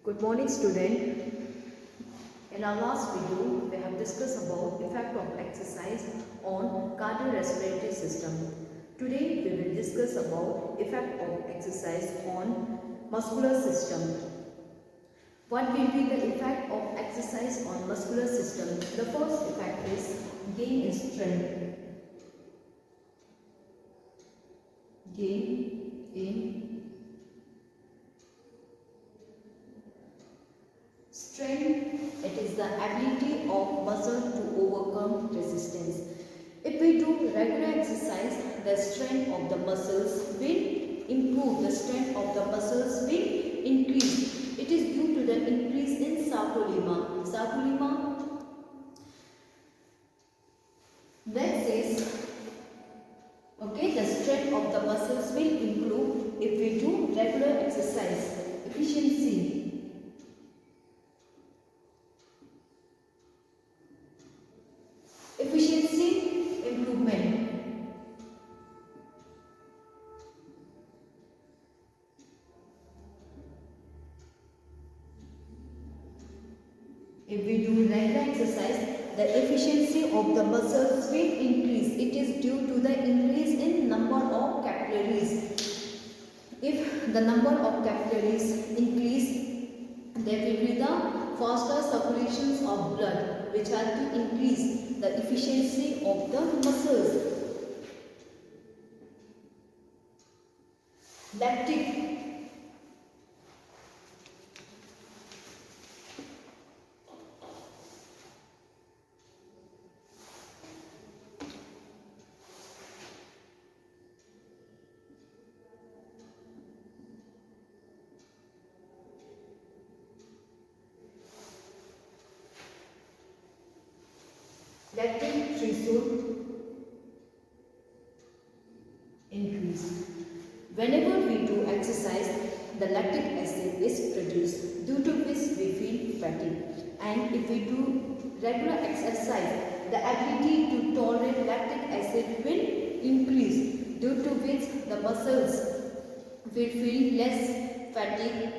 Good morning, student. In our last video, we have discussed about effect of exercise on cardiorespiratory system. Today, we will discuss about effect of exercise on muscular system. What will be the effect of exercise on muscular system? The first effect is gain in strength. Gain in strength, it is the ability of muscle to overcome resistance. If we do regular exercise, the strength of the muscles will improve, the strength of the muscles will increase. It is due to the increase in sarcopenia. Sarcopenia, that says, okay, the strength of the muscles will improve if we do regular exercise. Efficiency. Efficiency improvement. If we do regular exercise, the efficiency of the muscles will increase. It is due to the increase in number of capillaries. If the number of capillaries increase, there will be the faster circulations of blood, which are to increase the efficiency of the muscles. Lactic. Lactic threshold increase. Whenever we do exercise, the lactic acid is produced, due to which we feel fatigue. And if we do regular exercise, the ability to tolerate lactic acid will increase, due to which the muscles will feel less fatigue,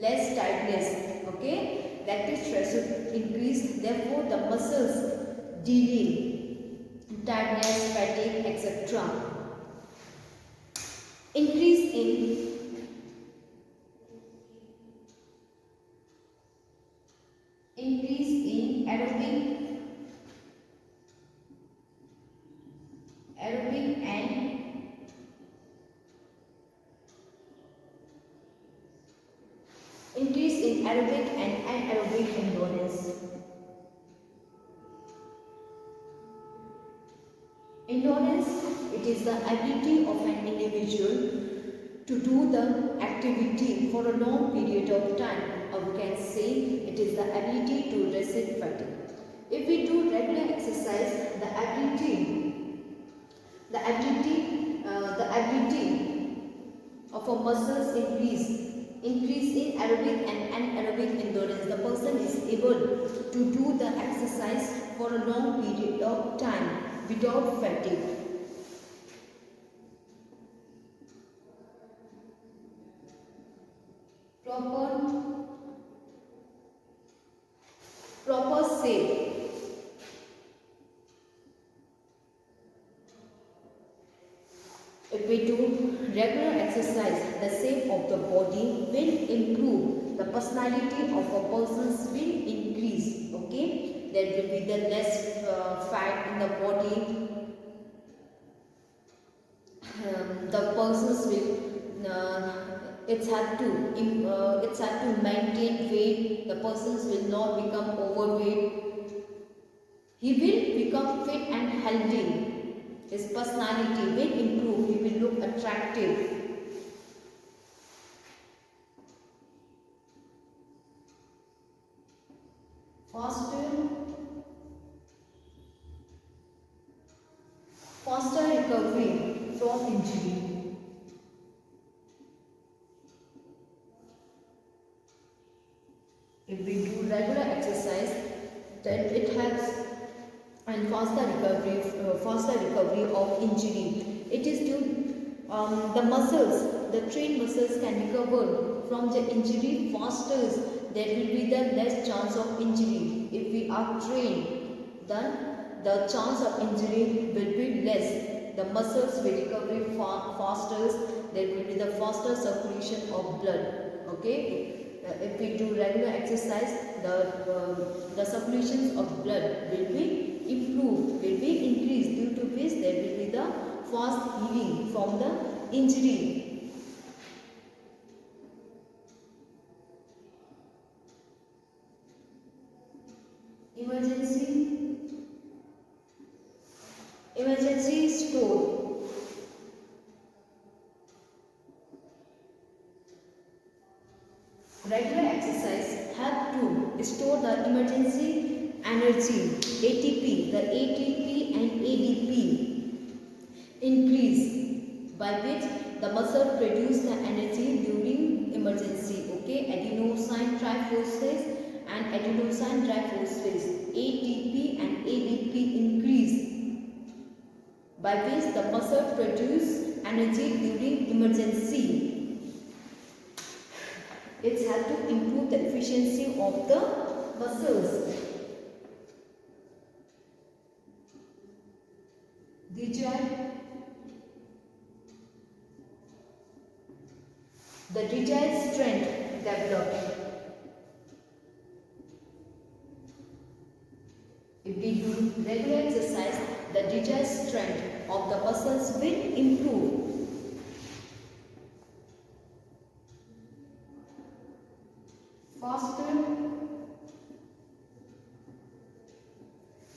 less tiredness. Okay, lactic threshold increase, therefore the muscles delay, tiredness, fatigue, etc. Increase in aerobic and anaerobic endurance. Endurance, it is the ability of an individual to do the activity for a long period of time, or we can say it is the ability to resist fatigue. If we do regular exercise, the ability of our muscles increase in aerobic and anaerobic endurance. The person is able to do the exercise for a long period of time without fatigue. Proper shape. If we do regular exercise, the shape of the body will improve. The personality of a person will increase. Okay, there will be the less fat in the body. The persons will. It's hard to maintain weight. The persons will not become overweight. He will become fit and healthy. His personality will improve. He will look attractive. Faster recovery from injury. If we do regular exercise, then it helps and faster recovery of injury. It is due the the trained muscles can recover from the injury faster. There will be the less chance of injury. If we are trained, then the chance of injury will be less. The muscles will recover faster. There will be the faster circulation of blood. Okay. If we do regular exercise, the circulations of blood will be improved, will be increased, due to which there will be the fast healing from the injury. Emergency store. Regular exercise help to store the emergency energy, ATP. The ATP and ADP increase, by which the muscle produce the energy during emergency. Okay, adenosine triphosphate and adenosine triphosphate, ATP and ADP increase, by which the muscle produce energy during emergency. It's helped to improve the efficiency of the muscles. The desired strength developed. If we do regular exercise, the desired strength of the muscles will improve. Faster.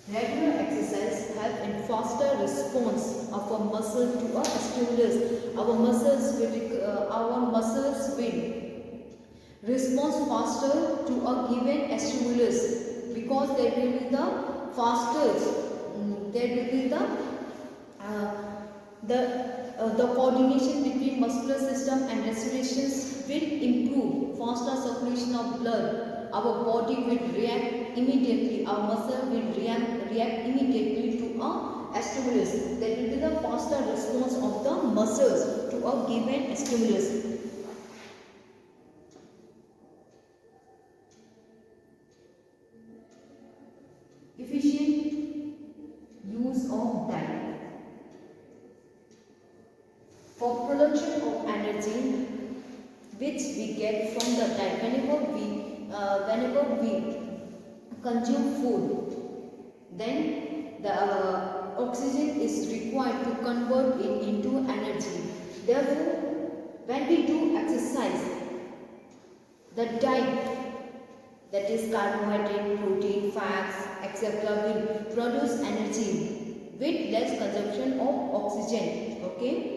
Regular exercise help in faster response of a muscle to a stimulus. Our muscles will respond faster to a given stimulus, because there will be the faster. There will be the coordination between muscular system and respirations will improve. Faster circulation of blood, our body will react immediately, our muscle will react immediately to a stimulus. There will be the faster response of the muscles to a given stimulus. Efficient use of diet. For production of energy which we get from the diet, whenever we consume food, then the oxygen is required to convert it into energy. Therefore, when we do exercise, the diet, that is carbohydrate, protein, fats, etc., will produce energy with less consumption of oxygen. Okay.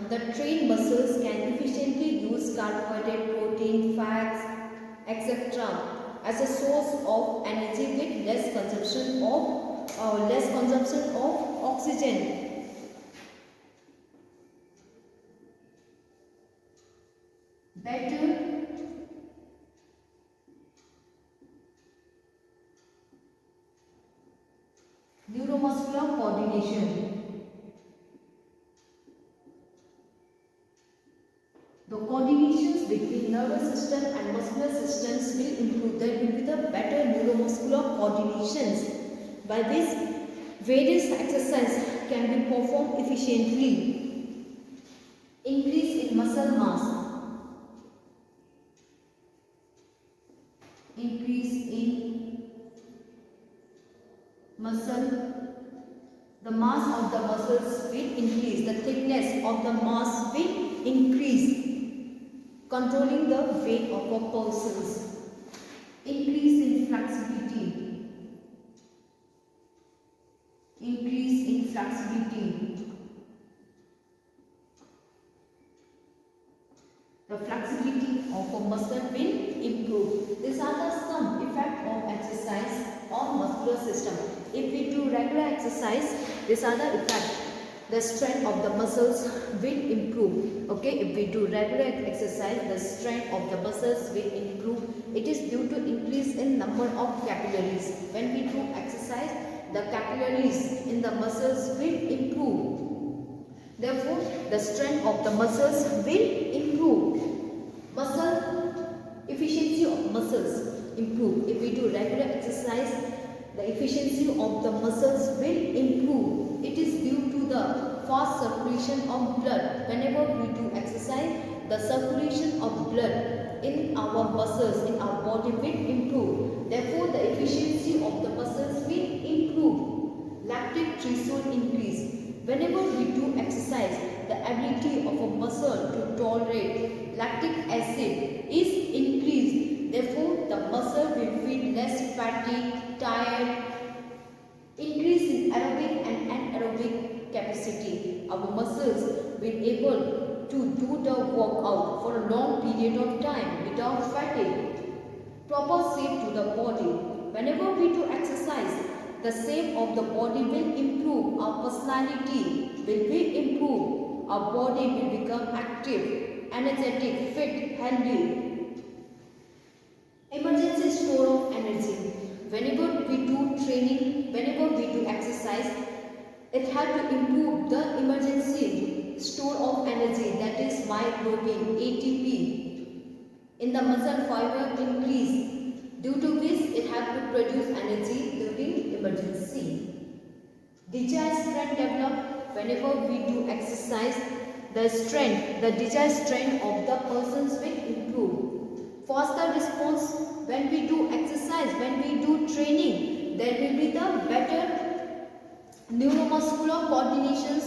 The trained muscles can efficiently use carbohydrate, protein, fats, etc. as a source of energy with less consumption of oxygen. Better neuromuscular coordination. The coordinations between nervous system and muscular systems will improve. There will be the better neuromuscular coordinations, by which various exercises can be performed efficiently. Increase in muscle mass. Increase in the mass of the muscles will increase. The thickness of the mass will increase, controlling the weight of a person. Increase in flexibility. Increase in flexibility. The flexibility of a muscle will improve. These are the some effects of exercise on muscular system. If we do regular exercise, these are the effects. The strength of the muscles will improve. Okay, if we do regular exercise, the strength of the muscles will improve. It is due to increase in number of capillaries. When we do exercise, the capillaries in the muscles will improve. Therefore, the strength of the muscles will improve. Muscle efficiency of muscles improve. If we do regular exercise, the efficiency of the muscles will improve. It is due to the fast circulation of blood. Whenever we do exercise, the circulation of blood in our muscles, in our body will improve. Therefore, the efficiency of the muscles will improve. Lactic threshold increase. Whenever we do exercise, the ability of a muscle to tolerate lactic acid is increased. Therefore, the muscle will feel less fatigued, tired, increase in aerobic and anaerobic capacity. Our muscles will be able to do the workout for a long period of time without fatigue. Proper shape to the body. Whenever we do exercise, the shape of the body will improve. Our personality will be improved. Our body will become active, energetic, fit, healthy. Emergency store of energy. Whenever we do training, whenever we do exercise, it has to improve the emergency store of energy, that is myoglobin, ATP, in the muscle fiber increase, due to which it has to produce energy during emergency. Desired strength develop. Whenever we do exercise, the desired strength of the persons will improve. Faster response. When we do exercise, when we do training, there will be the better neuromuscular coordinations,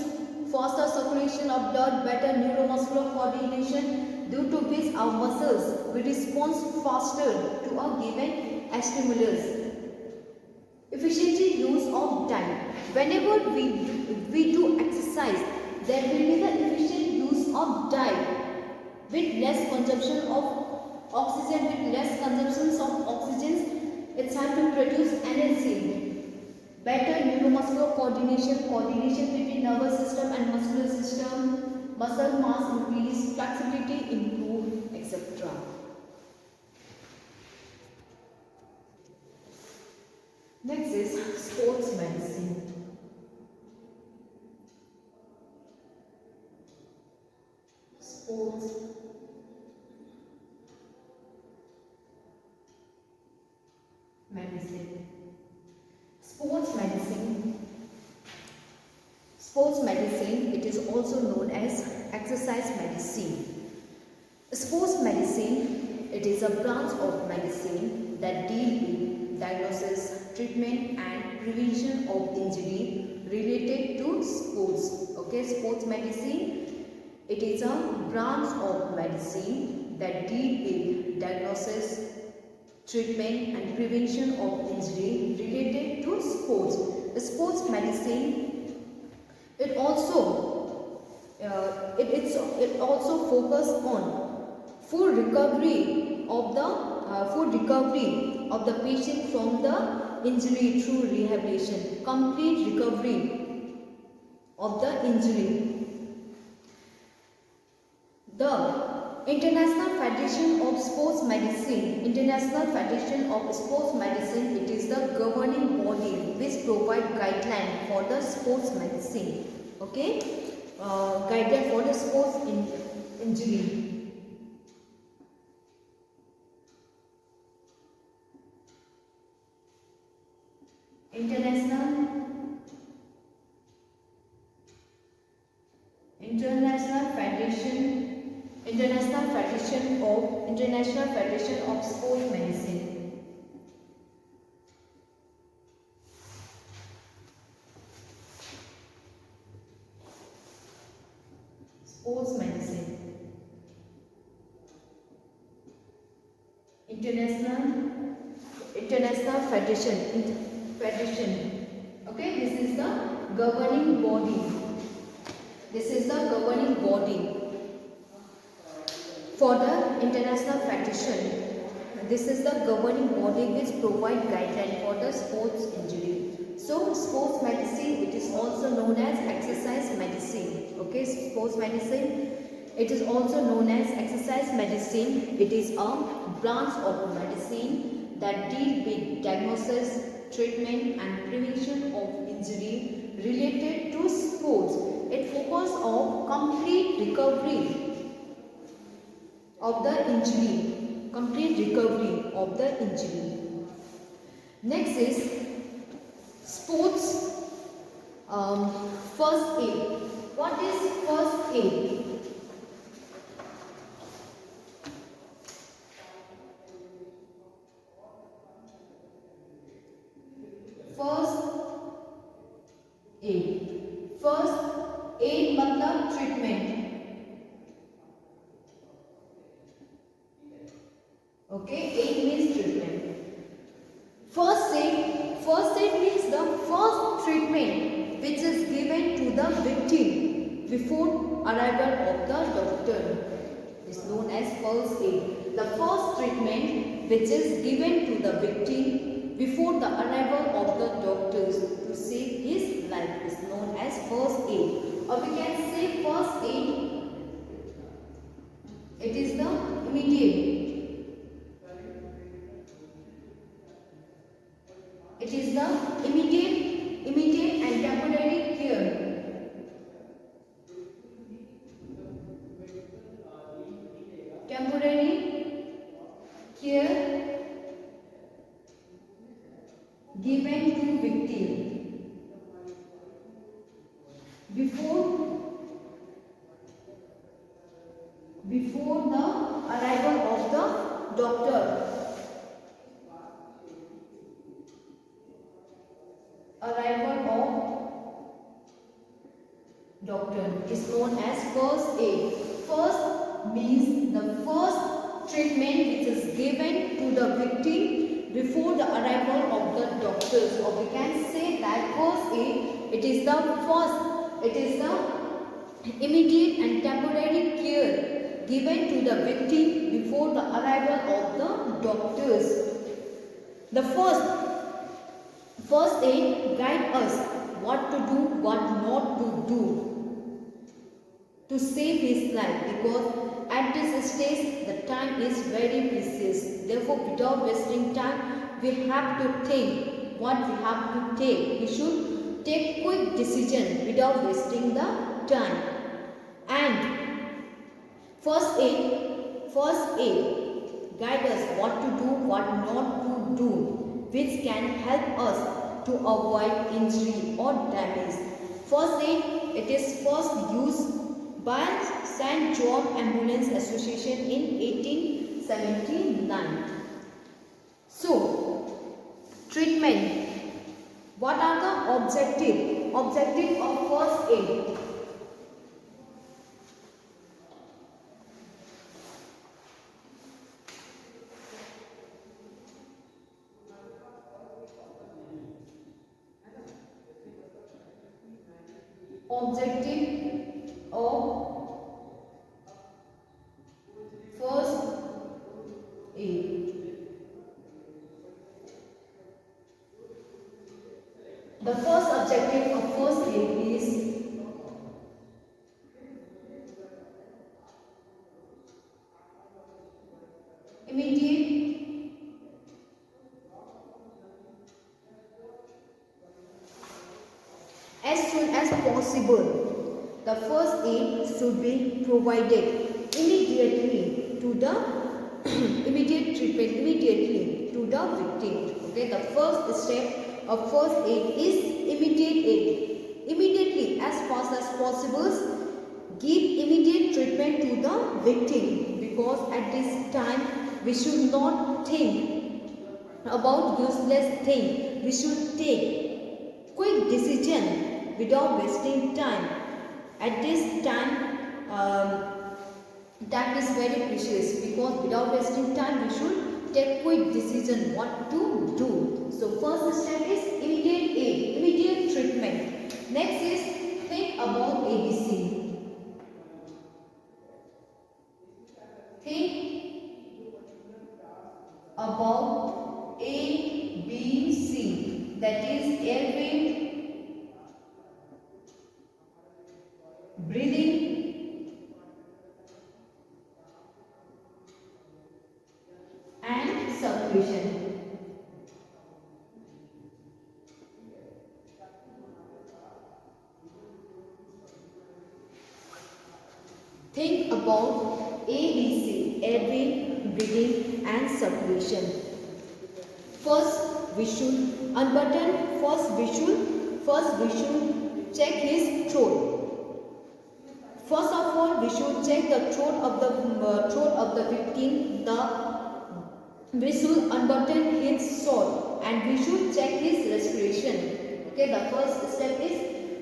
faster circulation of blood, better neuromuscular coordination, due to which our muscles will respond faster to a given stimulus. Efficient use of time. Whenever we do exercise, there will be the efficient use of diet with less consumption of oxygen, with less consumption of oxygen. It's time to produce energy. Better neuromuscular coordination between nervous system and muscular system, muscle mass increase, flexibility improve, etc. Next is sports medicine. Sports medicine. Sports medicine, it is also known as exercise medicine. Sports medicine, it is a branch of medicine that deals with diagnosis, treatment and prevention of injury related to sports. Okay, sports medicine, it is a branch of medicine that deals with diagnosis, treatment and prevention of injury related to sports. The sports medicine, it also focus on full recovery of the patient from the injury through rehabilitation, complete recovery of the injury. The International Federation of Sports Medicine, it is the governing body which provides guidelines for the sports medicine. Okay, guideline for the sports injury. International Federation of Sports Medicine. Sports medicine. International Federation. Okay, this is the governing body. For the International Federation. This is the governing body which provides guidelines for the sports injury. So, sports medicine, it is also known as exercise medicine. Okay, sports medicine, it is also known as exercise medicine. It is a branch of medicine that deals with diagnosis, treatment and prevention of injury related to sports. it focuses on complete recovery of the injury. Complete recovery of the injury. Next is sports first aid. What is first aid? First aid. First aid मतलब treatment. Okay, aid means treatment. First aid means the first treatment which is given to the victim before arrival of the doctor is known as first aid. The first treatment which is given to the victim before the arrival of the doctors to save his life is known as first aid. Or we can say first aid, it is the immediate. It is the immediate and temporary care. Temporary care given to victim before the arrival of the doctor. Arrival of doctor is known as first aid. First means the first treatment which is given to the victim before the arrival of the doctors, or we can say that first aid, it is the immediate and temporary care given to the victim before the arrival of the doctors. The first aid guide us what to do, what not to do to save his life, because at this stage the time is very precious. Therefore, without wasting time, we have to think what we have to take. We should take quick decision without wasting the time. And first aid guide us what to do, what not to do, which can help us to avoid injury or damage. First aid, it is first used by St. John Ambulance Association in 1879. So, treatment. What are the objective of first aid? Objective of first aid. The first objective of first aid is immediate as soon as possible. The first aid should be provided immediately to the immediate treatment immediately to the victim. Okay, the first step of first aid is immediate aid. Immediately, as fast as possible, give immediate treatment to the victim, because at this time we should not think about useless thing. We should take quick decision without wasting time. At this time, time is very precious, because without wasting time we should take quick decision what to do. So first step is immediate aid, immediate treatment. Next is think about ABC. Think about ABC, that is airway, breathing and circulation. about ABC, airway, breathing and circulation. First we should unbutton. First we should check his throat. First of all, we should check the throat of the victim. We should unbutton his sword and we should check his respiration. Okay, the first step is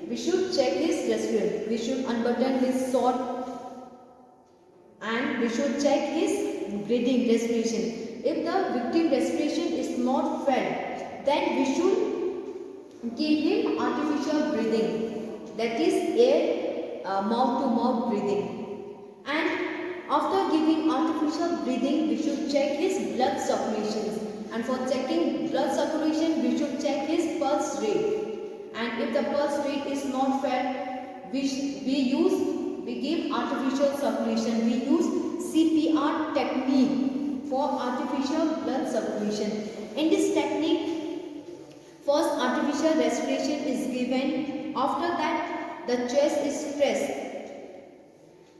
we should check his respiration. We should unbutton his sword and we should check his breathing, respiration. If the victim respiration is not felt, then we should give him artificial breathing, that is air mouth to mouth breathing. And after giving artificial breathing, we should check his blood circulation. And for checking blood circulation, we should check his pulse rate. And if the pulse rate is not felt, we give artificial circulation. We use CPR technique for artificial blood circulation. In this technique, first artificial respiration is given. After that, the chest is pressed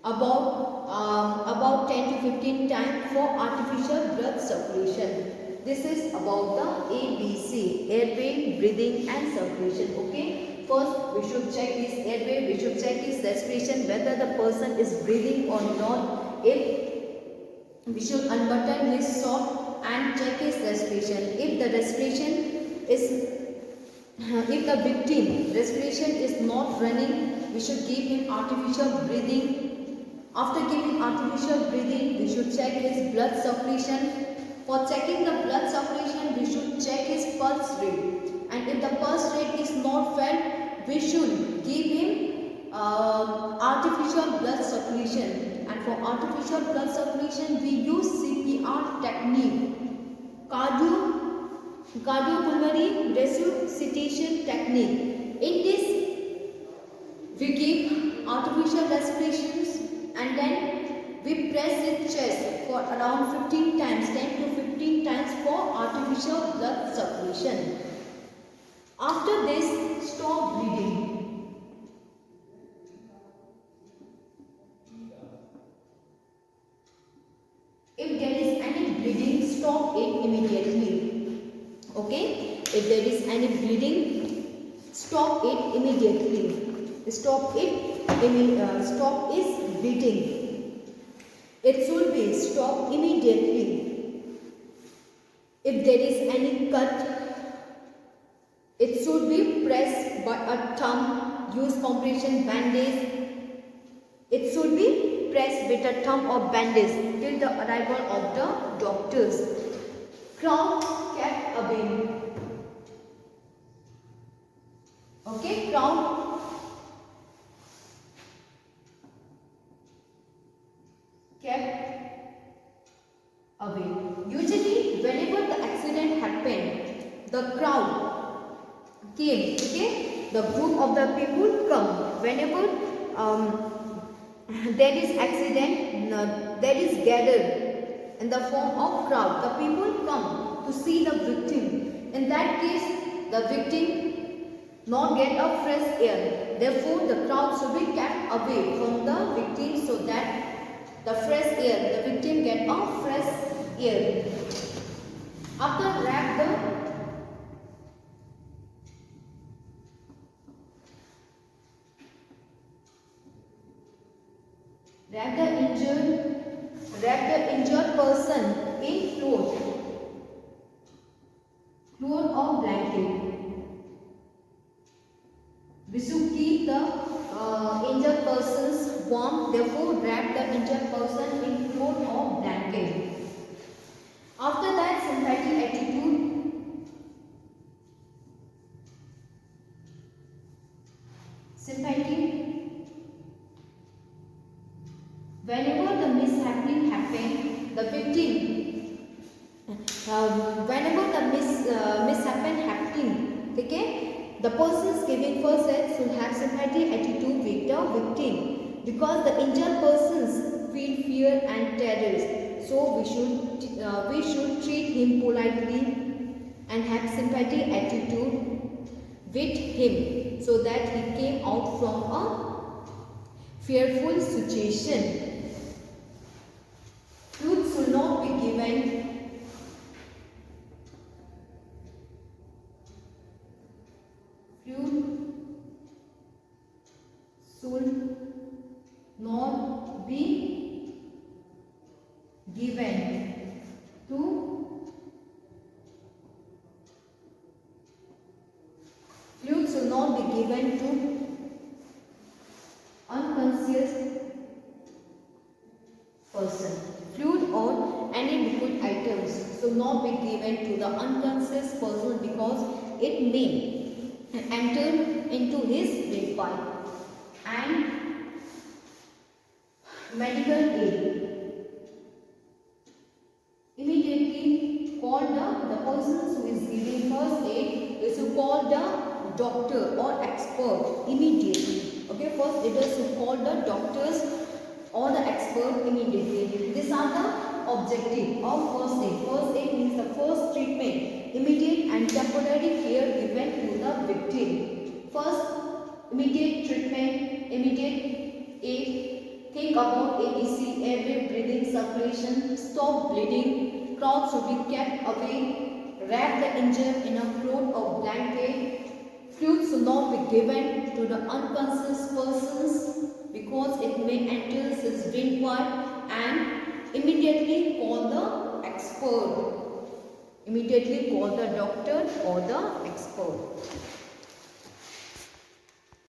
about 10 to 15 times for artificial blood circulation. This is about the ABC, airway, breathing and circulation. Okay. First, we should check his airway, we should check his respiration, whether the person is breathing or not. If we should unbutton his sock and check his respiration. If the victim respiration is not running, we should give him artificial breathing. After giving artificial breathing, we should check his blood circulation. For checking the blood circulation, we should check his pulse rate. And if the pulse rate is not felt, we should give him artificial blood circulation. And for artificial blood circulation, we use CPR technique, cardiopulmonary resuscitation technique. In this, we give artificial respirations and then we press his chest for around 15 times, 10 to 15 times for artificial blood circulation. After this, stop bleeding. If there is any bleeding, stop it immediately. Okay? If there is any bleeding, stop it immediately. Stop is bleeding. It should be stopped immediately. If there is any cut, it should be pressed by a thumb. Use compression bandage. It should be pressed with a thumb or bandage till the arrival of the doctors. Crowd kept away. Okay, crowd kept away. Usually, whenever the accident happened, the crowd came. Okay, the group of the people come. Whenever there is accident, there is gathered in the form of crowd. The people come to see the victim. In that case, the victim not get a fresh air. Therefore, the crowd should be kept away from the victim so that the fresh air, the victim get a fresh air. After wrap the injured person in cloth or blanket. We should keep the injured persons warm. Therefore, wrap the injured person in cloth or blanket. After that, sympathetic attitude. Sympathy. Whenever the mishappening happened, the victim, whenever the mishappening happening, okay, the persons giving first aid should have sympathetic attitude with the victim, because the injured persons feel fear and terror. So we should treat him politely and have sympathetic attitude with him, so that he came out from a fearful situation. given to fluid should not be given to unconscious person. Fluid or any liquid items should not be given to the unconscious person because it may enter into his brain pipe and medical aid. Immediately call the person who is giving first aid is to call the doctor or expert immediately. Okay, first it is to call the doctors or the expert immediately. These are the objective of first aid. First aid means the first treatment, immediate and temporary care given to the victim. First, immediate treatment, immediate aid. Think about ABC, airway, breathing, circulation, stop bleeding, crowd should be kept away, wrap the injured in a cloth or blanket. Fluid should not be given to the unconscious persons because it may enter his brain pipe, and immediately call the expert. Immediately call the doctor or the expert.